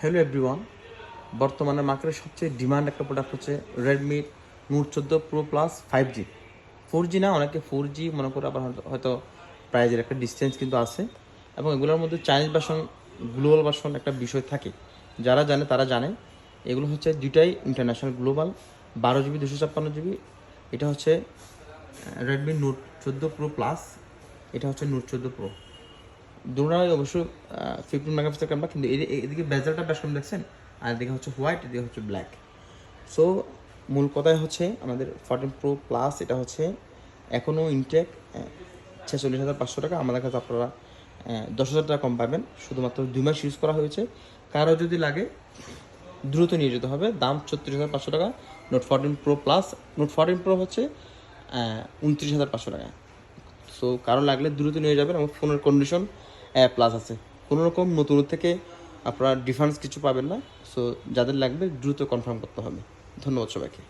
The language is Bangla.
হ্যালো এভরিওয়ান, বর্তমানে মার্কেটের সবচেয়ে ডিমান্ড একটা প্রোডাক্ট হচ্ছে Redmi note 14 pro plus 5G। 4G না, অনেকে 4G মনে করে, আবার হয়তো প্রাইজের একটা ডিস্টেন্স কিন্তু আছে। এবং এগুলোর মধ্যে চাইনিজ ভার্সন, গ্লোবাল ভার্সন একটা বিষয় থাকে। যারা জানে তারা জানে এগুলো হচ্ছে দুইটাই ইন্টারন্যাশনাল গ্লোবাল। 12GB 256GB। এটা হচ্ছে রেডমি নোট 14 প্রো প্লাস, এটা হচ্ছে নোট 14 প্রো। দুটোই অবশ্যই 15 মেগাপিক্সেল ক্যামেরা, কিন্তু এদিকে বেজেলটা বেশ কম দেখছেন, আর এদিকে হচ্ছে হোয়াইট, এদিকে হচ্ছে ব্ল্যাক। সো মূল কথাই হচ্ছে আমাদের 14 প্রো প্লাস এটা হচ্ছে এখনও ইনটেক 46,500 টাকা। আমাদের কাছে আপনারা 10,000 টাকা কম পাবেন। শুধুমাত্র 2 মাস ইউজ করা হয়েছে। কারো যদি লাগে দ্রুত নিয়ে যেতে হবে। দাম 36,500 টাকা note 14 pro plus. Note 14 pro হচ্ছে 29,500 টাকা। সো কারো লাগলে দ্রুত নিয়ে যাবেন। এবং ফোনের কন্ডিশন প্লাস আছে, কোনো রকম নতুন থেকে আপনারা ডিফারেন্স কিছু পাবেন না। সো যাদের লাগবে দ্রুত কনফার্ম করতে হবে। ধন্যবাদ সবাইকে।